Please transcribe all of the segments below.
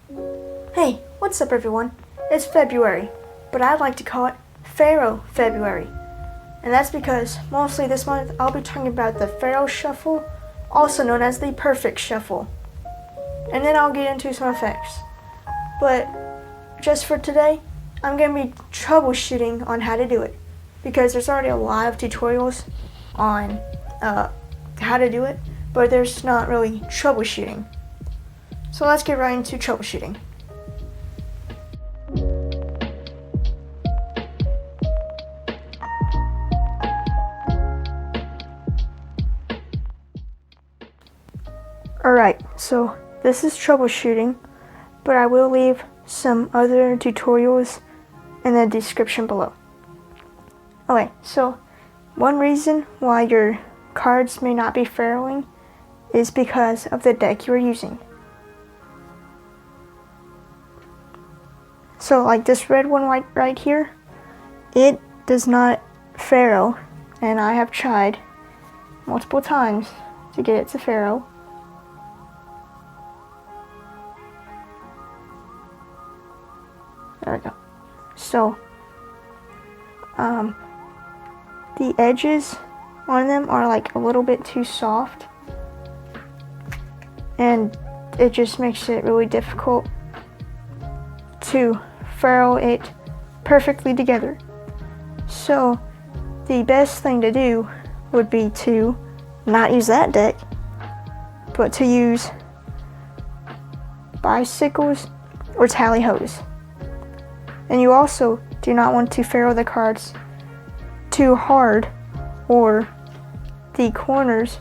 Hey, what's up everyone? It's February, but I'd like to call it Faro February. And that's because mostly this month I'll be talking about the Faro Shuffle, also known as the Perfect Shuffle. And then I'll get into some effects. But just for today, I'm going to be troubleshooting on how to do it, because there's already a lot of tutorials on how to do it, but there's not really troubleshooting. So let's get right into troubleshooting. Alright, so this is troubleshooting, but I will leave some other tutorials in the description below. Okay, so one reason why your cards may not be faroing is because of the deck you're using. So like this red one right here, it does not faro, and I have tried multiple times to get it to faro. There we go. So, the edges on them are like a little bit too soft, and it just makes it really difficult to faro it perfectly together. So, the best thing to do would be to not use that deck, but to use bicycles or tally hos. And you also do not want to faro the cards too hard, or the corners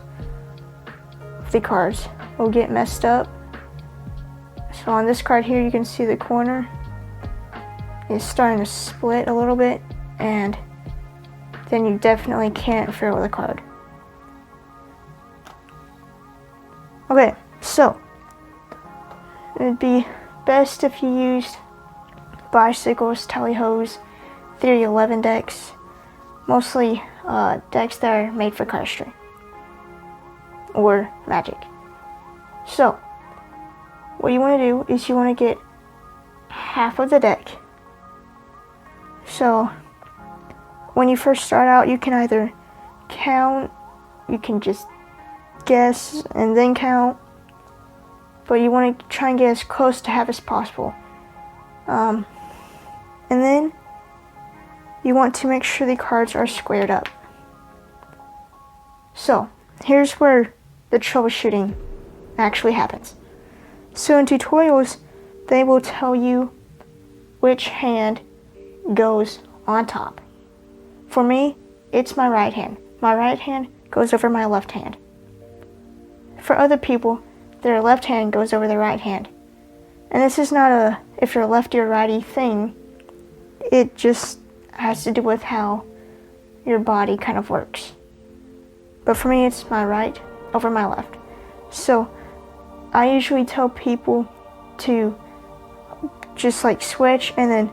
of the cards will get messed up. So on this card here, you can see the corner is starting to split a little bit, and then you definitely can't faro the card. Okay, so it'd be best if you used bicycles, tally hos, Theory 11 decks, mostly decks that are made for cardistry or magic. So what you want to do is you want to get half of the deck. So when you first start out, you can either count, you can just guess and then count, but you want to try and get as close to half as possible. And then you want to make sure the cards are squared up. So here's where the troubleshooting actually happens. So in tutorials, they will tell you which hand goes on top. For me, it's my right hand. My right hand goes over my left hand. For other people, their left hand goes over their right hand. And this is not a if you're lefty or righty thing. It just has to do with how your body kind of works. But for me, it's my right over my left. So I usually tell people to just like switch and then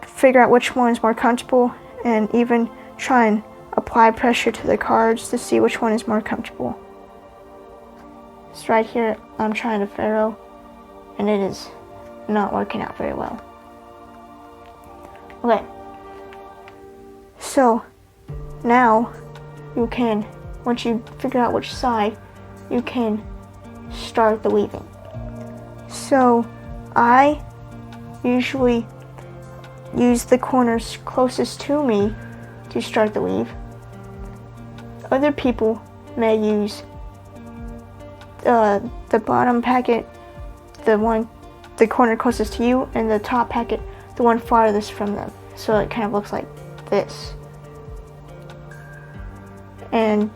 figure out which one is more comfortable, and even try and apply pressure to the cards to see which one is more comfortable. So right here, I'm trying to faro, and it is not working out very well. Okay, so now you can, once you figure out which side, you can start the weaving. So I usually use the corners closest to me to start the weave. Other people may use the bottom packet, the corner closest to you, and the top packet, the one farthest from them. So it kind of looks like this. And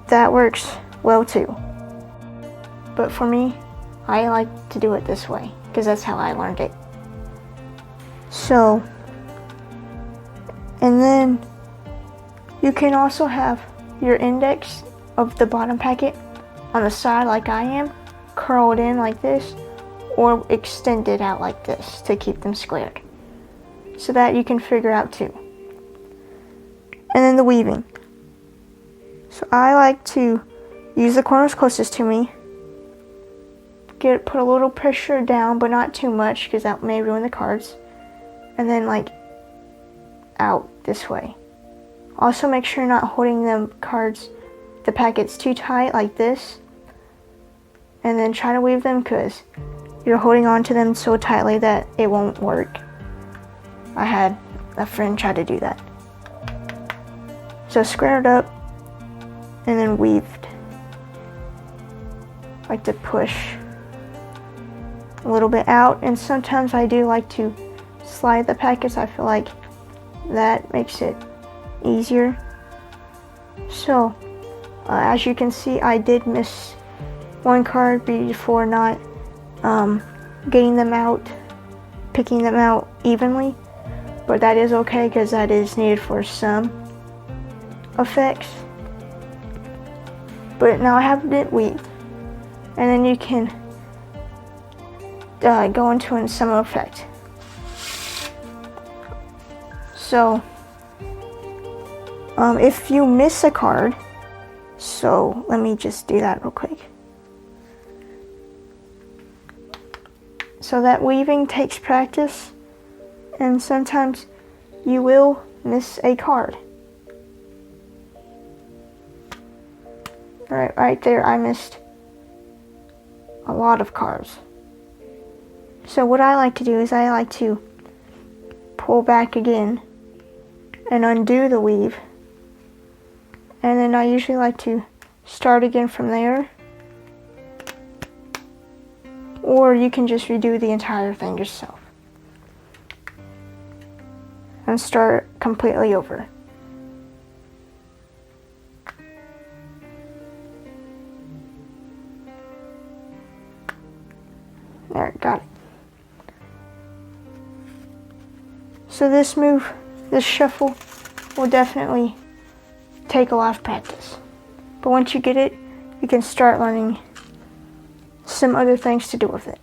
that works well too. But for me, I like to do it this way, because that's how I learned it. So, and then you can also have your index of the bottom packet on the side like I am, curled in like this, or extended out like this to keep them squared, so that you can figure out too. And then the weaving. So I like to use the corners closest to me, put a little pressure down, but not too much because that may ruin the cards. And then like out this way. Also make sure you're not holding the packets too tight like this. And then try to weave them because you're holding on to them so tightly that it won't work. I had a friend try to do that. So square it up and then weaved. Like to push a little bit out, and sometimes I do like to slide the packets. I feel like that makes it easier. So as you can see, I did miss one card before not getting them out, picking them out evenly, but that is okay because that is needed for some effects. But now I have it weaved, and then you can go into some effect. So if you miss a card, so let me just do that real quick. So that weaving takes practice, and sometimes you will miss a card. Right there, I missed a lot of cards. So what I like to do is I like to pull back again and undo the weave. And then I usually like to start again from there. Or you can just redo the entire thing yourself and start completely over. There, got it. So this move, this shuffle, will definitely take a lot of practice. But once you get it, you can start learning some other things to do with it.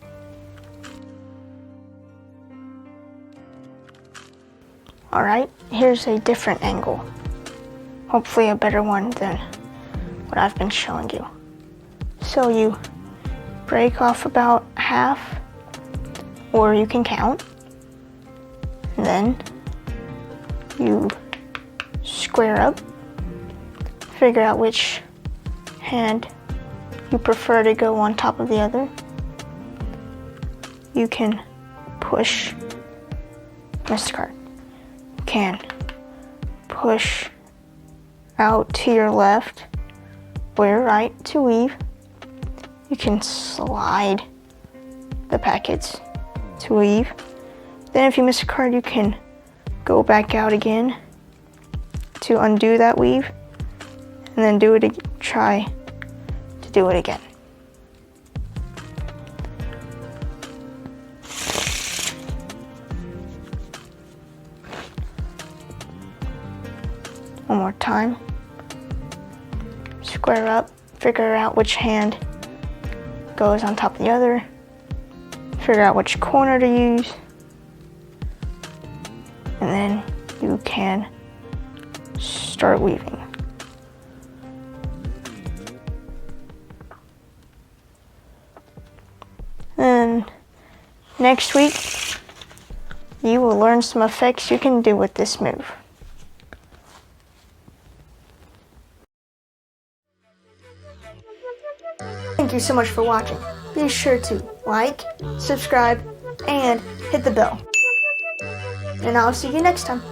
Alright, here's a different angle. Hopefully a better one than what I've been showing you. So you break off about half, or you can count. And then you square up, figure out which hand you prefer to go on top of the other. You can push, missed card. You can push out to your left or your right to weave. You can slide the packets to weave. Then if you miss a card, you can go back out again to undo that weave, and then try to do it again. One more time. Square up, figure out which hand goes on top of the other, figure out which corner to use, and then you can start weaving. And next week, you will learn some effects you can do with this move. Thank you so much for watching. Be sure to like, subscribe, and hit the bell. And I'll see you next time.